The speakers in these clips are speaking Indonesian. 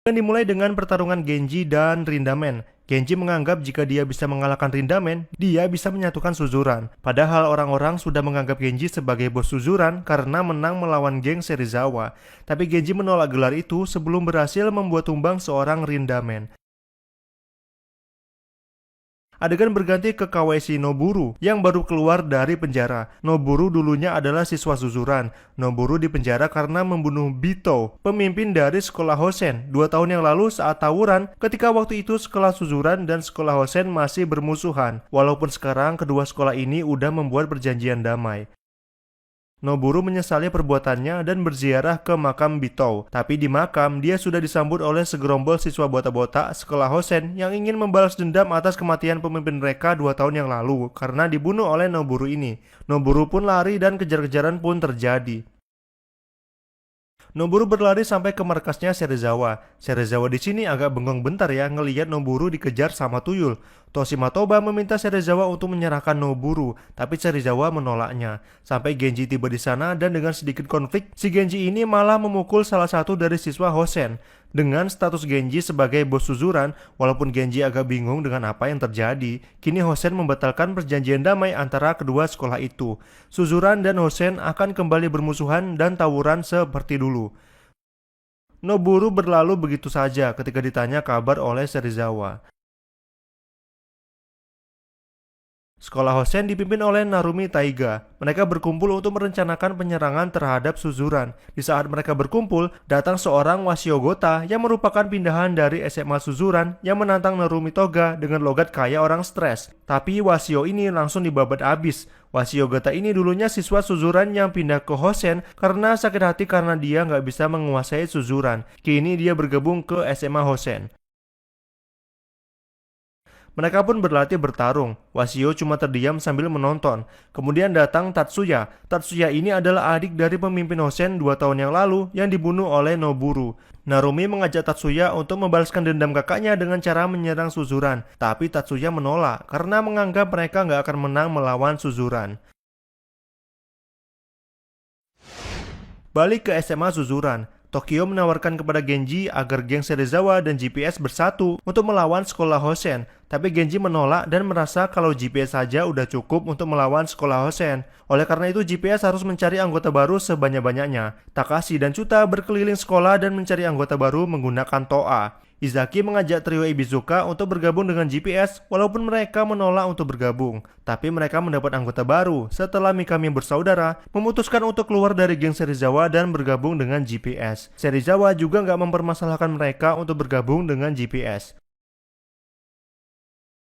Dan dimulai dengan pertarungan Genji dan Rindamen. Genji menganggap jika dia bisa mengalahkan Rindamen, dia bisa menyatukan Suzuran. Padahal orang-orang sudah menganggap Genji sebagai bos Suzuran karena menang melawan geng Serizawa. Tapi Genji menolak gelar itu sebelum berhasil membuat tumbang seorang Rindamen. Adegan berganti ke Kawashi Noburu yang baru keluar dari penjara. Noburu dulunya adalah siswa Suzuran. Noburu dipenjara karena membunuh Bito, pemimpin dari sekolah Hosen, 2 tahun yang lalu saat tawuran ketika waktu itu sekolah Suzuran dan sekolah Hosen masih bermusuhan. Walaupun sekarang kedua sekolah ini udah membuat perjanjian damai. Noburu menyesali perbuatannya dan berziarah ke makam Bito. Tapi di makam, dia sudah disambut oleh segerombol siswa botak-botak sekolah Hosen yang ingin membalas dendam atas kematian pemimpin mereka 2 tahun yang lalu karena dibunuh oleh Noburu ini. Noburu pun lari dan kejar-kejaran pun terjadi. Noburu berlari sampai ke markasnya Serizawa. Serizawa di sini agak bengong bentar ya ngelihat Noburu dikejar sama tuyul. Toshima Toba meminta Serizawa untuk menyerahkan Noburu, tapi Serizawa menolaknya. Sampai Genji tiba di sana dan dengan sedikit konflik, si Genji ini malah memukul salah satu dari siswa Hosen. Dengan status Genji sebagai bos Suzuran, walaupun Genji agak bingung dengan apa yang terjadi, kini Hosen membatalkan perjanjian damai antara kedua sekolah itu. Suzuran dan Hosen akan kembali bermusuhan dan tawuran seperti dulu. Noburu berlalu begitu saja ketika ditanya kabar oleh Serizawa. Sekolah Hosen dipimpin oleh Narumi Taiga. Mereka berkumpul untuk merencanakan penyerangan terhadap Suzuran. Di saat mereka berkumpul, datang seorang Washio Gota yang merupakan pindahan dari SMA Suzuran yang menantang Narumi Toga dengan logat kayak orang stres. Tapi Washio ini langsung dibabat abis. Washio Gota ini dulunya siswa Suzuran yang pindah ke Hosen karena sakit hati karena dia nggak bisa menguasai Suzuran. Kini dia bergabung ke SMA Hosen. Mereka pun berlatih bertarung. Washio cuma terdiam sambil menonton. Kemudian datang Tatsuya. Tatsuya ini adalah adik dari pemimpin Hosen 2 tahun yang lalu yang dibunuh oleh Noburu. Narumi mengajak Tatsuya untuk membalaskan dendam kakaknya dengan cara menyerang Suzuran. Tapi Tatsuya menolak karena menganggap mereka nggak akan menang melawan Suzuran. Balik ke SMA Suzuran. Tokyo menawarkan kepada Genji agar geng Serizawa dan GPS bersatu untuk melawan sekolah Hosen. Tapi Genji menolak dan merasa kalau GPS saja udah cukup untuk melawan sekolah Hosen. Oleh karena itu GPS harus mencari anggota baru sebanyak-banyaknya. Takashi dan Chuta berkeliling sekolah dan mencari anggota baru menggunakan Toa. Izaki mengajak trio Ibizuka untuk bergabung dengan GPS walaupun mereka menolak untuk bergabung. Tapi mereka mendapat anggota baru setelah Mikami bersaudara memutuskan untuk keluar dari geng Serizawa dan bergabung dengan GPS. Serizawa juga nggak mempermasalahkan mereka untuk bergabung dengan GPS.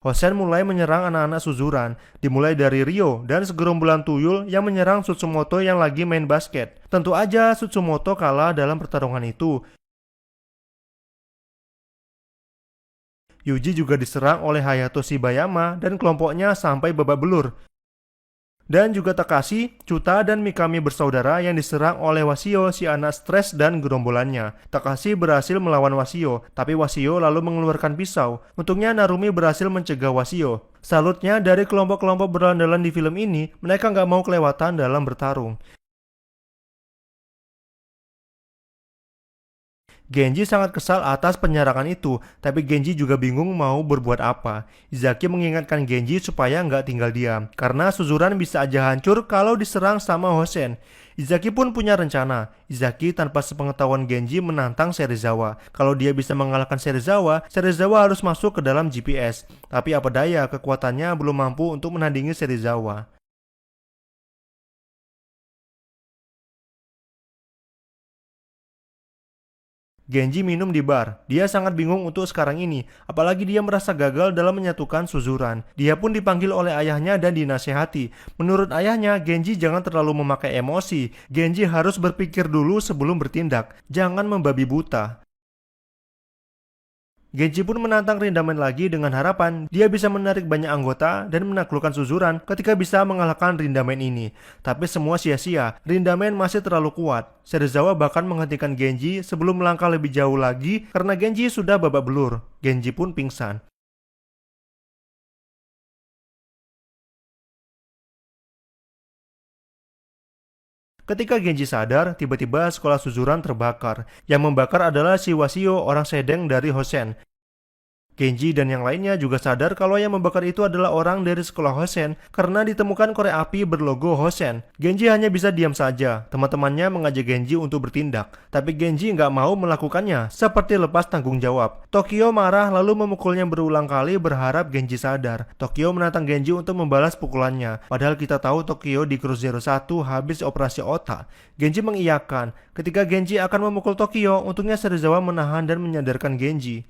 Hosen mulai menyerang anak-anak Suzuran, dimulai dari Ryo dan segerombolan tuyul yang menyerang Sutsumoto yang lagi main basket. Tentu aja Sutsumoto kalah dalam pertarungan itu. Yuji juga diserang oleh Hayato Shibayama dan kelompoknya sampai babak belur. Dan juga Takashi, Chuta, dan Mikami bersaudara yang diserang oleh Washio, si anak stres dan gerombolannya. Takashi berhasil melawan Washio, tapi Washio lalu mengeluarkan pisau. Untungnya Narumi berhasil mencegah Washio. Salutnya dari kelompok-kelompok berandalan di film ini, mereka nggak mau kelewatan dalam bertarung. Genji sangat kesal atas penyerangan itu, tapi Genji juga bingung mau berbuat apa. Izaki mengingatkan Genji supaya nggak tinggal diam, karena Suzuran bisa aja hancur kalau diserang sama Hosen. Izaki pun punya rencana. Izaki tanpa sepengetahuan Genji menantang Serizawa. Kalau dia bisa mengalahkan Serizawa, Serizawa harus masuk ke dalam GPS. Tapi apa daya, kekuatannya belum mampu untuk menandingi Serizawa. Genji minum di bar. Dia sangat bingung untuk sekarang ini, apalagi dia merasa gagal dalam menyatukan Suzuran. Dia pun dipanggil oleh ayahnya dan dinasehati. Menurut ayahnya, Genji jangan terlalu memakai emosi. Genji harus berpikir dulu sebelum bertindak. Jangan membabi buta. Genji pun menantang Rindamen lagi dengan harapan dia bisa menarik banyak anggota dan menaklukkan Suzuran ketika bisa mengalahkan Rindamen ini. Tapi semua sia-sia, Rindamen masih terlalu kuat. Serizawa bahkan menghentikan Genji sebelum melangkah lebih jauh lagi karena Genji sudah babak belur. Genji pun pingsan. Ketika Genji sadar, tiba-tiba sekolah Suzuran terbakar. Yang membakar adalah si Wasio, orang sedeng dari Hosen. Genji dan yang lainnya juga sadar kalau yang membakar itu adalah orang dari sekolah Hosen karena ditemukan korek api berlogo Hosen. Genji hanya bisa diam saja. Teman-temannya mengajak Genji untuk bertindak, tapi Genji nggak mau melakukannya, seperti lepas tanggung jawab. Tokyo marah lalu memukulnya berulang kali berharap Genji sadar. Tokyo menantang Genji untuk membalas pukulannya, padahal kita tahu Tokyo di Cruise 01 habis operasi otak. Genji mengiyakan. Ketika Genji akan memukul Tokyo, untungnya Serizawa menahan dan menyadarkan Genji.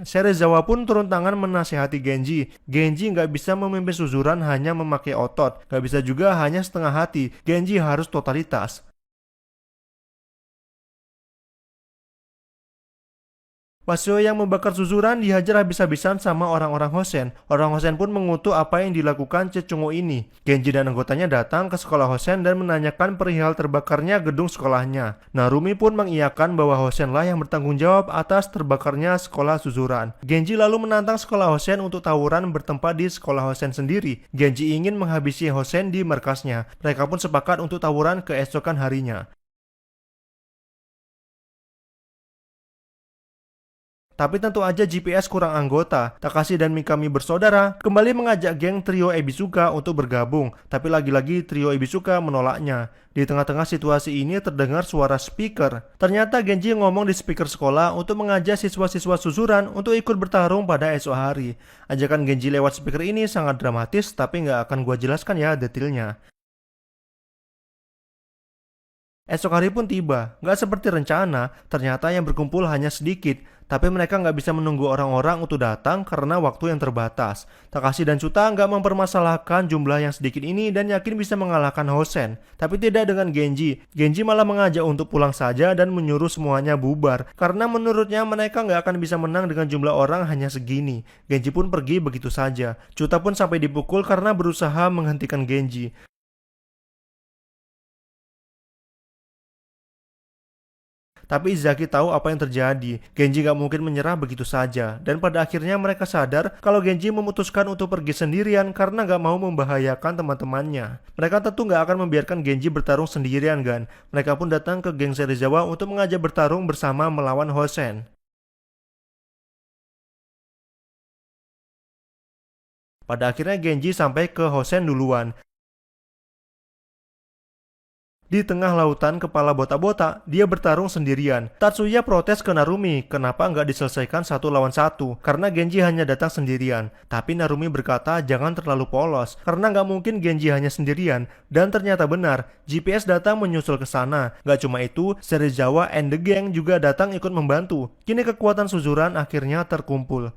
Serizawa pun turun tangan menasihati Genji. Genji nggak bisa memimpin Suzuran hanya memakai otot, nggak bisa juga hanya setengah hati. Genji harus totalitas. Wasio yang membakar Suzuran dihajar habis-habisan sama orang-orang Hosen. Orang Hosen pun mengutuk apa yang dilakukan Cecungo ini. Genji dan anggotanya datang ke sekolah Hosen dan menanyakan perihal terbakarnya gedung sekolahnya. Narumi pun mengiyakan bahwa Hosenlah yang bertanggung jawab atas terbakarnya sekolah Suzuran. Genji lalu menantang sekolah Hosen untuk tawuran bertempat di sekolah Hosen sendiri. Genji ingin menghabisi Hosen di markasnya. Mereka pun sepakat untuk tawuran keesokan harinya. Tapi tentu aja GPS kurang anggota. Takashi dan Mikami bersaudara kembali mengajak geng trio Ebisuka untuk bergabung, tapi lagi-lagi trio Ebisuka menolaknya. Di tengah-tengah situasi ini terdengar suara speaker. Ternyata Genji ngomong di speaker sekolah untuk mengajak siswa-siswa Suzuran untuk ikut bertarung pada esok hari. Ajakan Genji lewat speaker ini sangat dramatis, tapi nggak akan gua jelaskan ya detailnya. Esok hari pun tiba, nggak seperti rencana, ternyata yang berkumpul hanya sedikit, tapi mereka nggak bisa menunggu orang-orang untuk datang karena waktu yang terbatas. Takashi dan Chuta nggak mempermasalahkan jumlah yang sedikit ini dan yakin bisa mengalahkan Hosen, tapi tidak dengan Genji. Genji malah mengajak untuk pulang saja dan menyuruh semuanya bubar, karena menurutnya mereka nggak akan bisa menang dengan jumlah orang hanya segini. Genji pun pergi begitu saja. Chuta pun sampai dipukul karena berusaha menghentikan Genji. Tapi Izaki tahu apa yang terjadi. Genji gak mungkin menyerah begitu saja. Dan pada akhirnya mereka sadar kalau Genji memutuskan untuk pergi sendirian karena gak mau membahayakan teman-temannya. Mereka tentu gak akan membiarkan Genji bertarung sendirian kan. Mereka pun datang ke geng Serizawa untuk mengajak bertarung bersama melawan Hosen. Pada akhirnya Genji sampai ke Hosen duluan. Di tengah lautan kepala botak-botak, dia bertarung sendirian. Tatsuya protes ke Narumi, kenapa nggak diselesaikan satu lawan satu, karena Genji hanya datang sendirian. Tapi Narumi berkata jangan terlalu polos, karena nggak mungkin Genji hanya sendirian. Dan ternyata benar, GPS datang menyusul ke sana. Nggak cuma itu, Serizawa and the gang juga datang ikut membantu. Kini kekuatan Suzuran akhirnya terkumpul.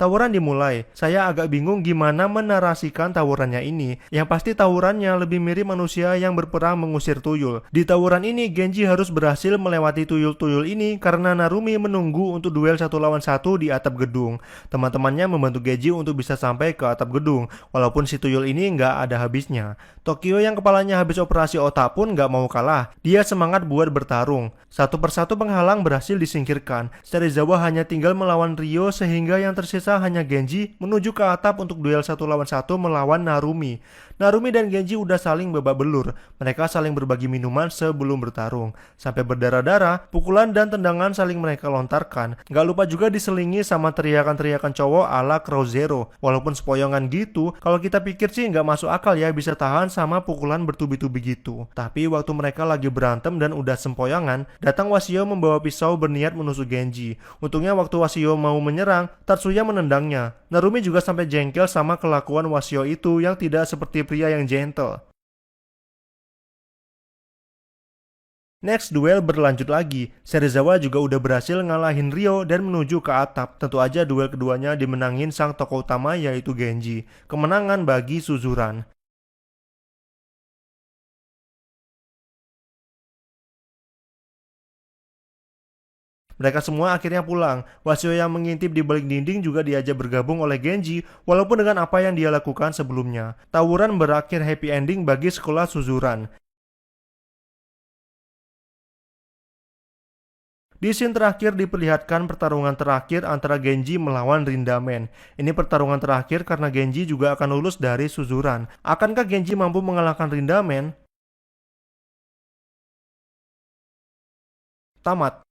Tawuran dimulai. Saya agak bingung gimana menarasikan tawurannya ini. Yang pasti tawurannya lebih mirip manusia yang berperang mengusir tuyul. Di tawuran ini Genji harus berhasil melewati tuyul-tuyul ini karena Narumi menunggu untuk duel satu lawan satu di atap gedung. Teman-temannya membantu Genji untuk bisa sampai ke atap gedung, walaupun si tuyul ini nggak ada habisnya. Tokyo yang kepalanya habis operasi otak pun nggak mau kalah. Dia semangat buat bertarung. Satu persatu penghalang berhasil disingkirkan. Serizawa hanya tinggal melawan Ryo sehingga yang tersisa hanya Genji menuju ke atap untuk duel satu lawan satu melawan Narumi. Narumi dan Genji udah saling babak belur. Mereka saling berbagi minuman sebelum bertarung. Sampai berdarah-darah, pukulan dan tendangan saling mereka lontarkan. Gak lupa juga diselingi sama teriakan-teriakan cowok ala Crow Zero. Walaupun sepoyongan gitu, kalau kita pikir sih gak masuk akal ya bisa tahan sama pukulan bertubi-tubi gitu. Tapi waktu mereka lagi berantem dan udah sempoyongan, datang Wasio membawa pisau berniat menusuk Genji. Untungnya waktu Wasio mau menyerang, Tatsuya menendangnya. Narumi juga sampai jengkel sama kelakuan Wasio itu yang tidak seperti pria yang gentle. Next duel berlanjut lagi. Serizawa juga udah berhasil ngalahin Ryo dan menuju ke atap. Tentu aja duel keduanya dimenangin sang tokoh utama yaitu Genji. Kemenangan bagi Suzuran. Mereka semua akhirnya pulang. Wasio yang mengintip di balik dinding juga diajak bergabung oleh Genji, walaupun dengan apa yang dia lakukan sebelumnya. Tawuran berakhir happy ending bagi sekolah Suzuran. Di scene terakhir diperlihatkan pertarungan terakhir antara Genji melawan Rindamen. Ini pertarungan terakhir karena Genji juga akan lulus dari Suzuran. Akankah Genji mampu mengalahkan Rindamen? Tamat.